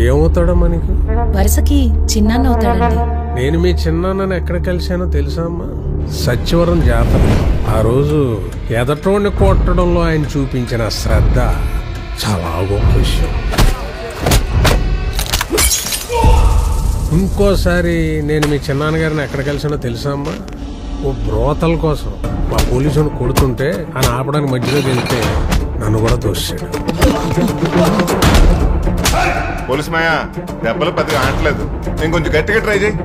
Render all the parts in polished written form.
ఏమవుతాడమ్మా నీకు? వరుసకి చిన్నాన్న అవుతాడండి. నేను మీ చిన్నాన్నని ఎక్కడ కలిశానో తెలుసా అమ్మా? సత్యవరం జాతర. ఆ రోజు ఎదటోడిని కొట్టడంలో ఆయన చూపించిన శ్రద్ధ చాలా గొప్ప విషయం. ఇంకోసారి నేను మీ చిన్నాన్నగారిని ఎక్కడ కలిసానో తెలుసా అమ్మా? ఓ బ్రోతల కోసం మా పోలీసుని కొడుతుంటే ఆయన ఆపడానికి మధ్యలోకి వెళ్తే నన్ను కూడా తోసాడు. పోలీసు మాయా, దెబ్బలు పెద్దగా ఆడలేదు, నేను కొంచెం గట్టిగా ట్రై చేయి.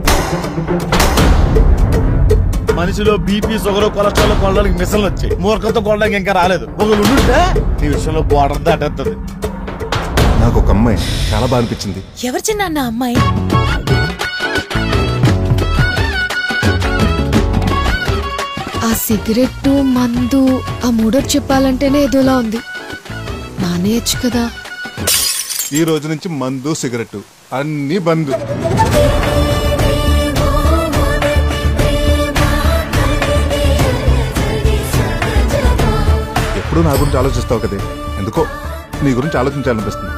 మనిషిలో బీపీ, షుగర్, కొలెస్ట్రాల్ కొనడానికి మిషన్లు వచ్చాయి. మూర్ఖంతో కొనడానికి ఇంకా రాలేదు. ఒకరు ఉండుంటే నీ విషయంలో బోర్డర్ దాటేస్తుంది. నాకు ఒక అమ్మాయి చాలా బాగా అనిపించింది. ఎవరు చిన్నాన్న అమ్మాయి? ఆ సిగరెట్, మందు, ఆ మూడోటి చెప్పాలంటేనే ఏదోలా ఉంది. మానేయచ్చు కదా. ఈ రోజు నుంచి మందు, సిగరెట్ అన్ని బంద్. ఎప్పుడు నా గురించి ఆలోచిస్తావు కదే, ఎందుకో నీ గురించి ఆలోచించాలనిపిస్తుంది.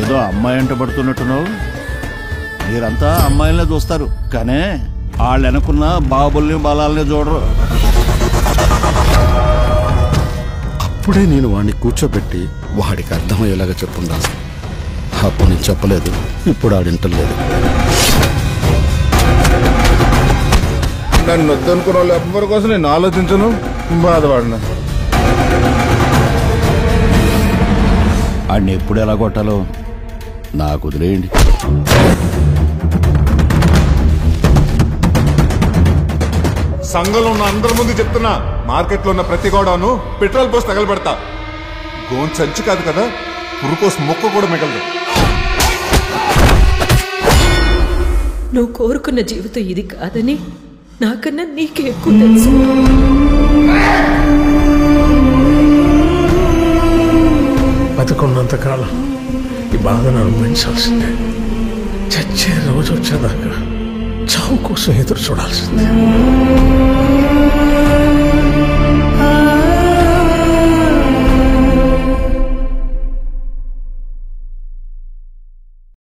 ఏదో అమ్మాయి అంట పడుతున్నట్టున్నావు. మీరంతా అమ్మాయిలనే చూస్తారు, కానీ వాళ్ళు వెనకున్న బాబుల్ని బలాల్ని చూడరు. అప్పుడే నేను వాడిని కూర్చోబెట్టి వాడికి అర్థమయ్యేలాగా చెప్పుండాలి. అప్పుడు నేను చెప్పలేదు, ఇప్పుడు ఆడింటలేదు. నన్ను వద్దనుకున్న వాళ్ళు ఎవరి కోసం నేను ఆలోచించను, బాధపడను. ఆడిని ఎప్పుడు ఎలా కొట్టాలో నాకు వదిలేయండి. సంఘంలో ఉన్న అందరి ముందు చెప్తున్నా, మార్కెట్లో ఉన్న ప్రతి గోడను పెట్రోల్ పోసి తగలబెడతా. గోన్ సంచి కాదు కదా, పురుకోసి మొక్క కూడా మిగలదు. నువ్వు కోరుకున్న జీవితం ఇది కాదని నాకన్నా నీకే ఎక్కువ తెలుసు. బతుకున్నంతకాలం ఈ బాధను అనుభవించాల్సిందే. చచ్చే రోజు వచ్చేదాకా చావు కోసం ఎదురు చూడాల్సిందే.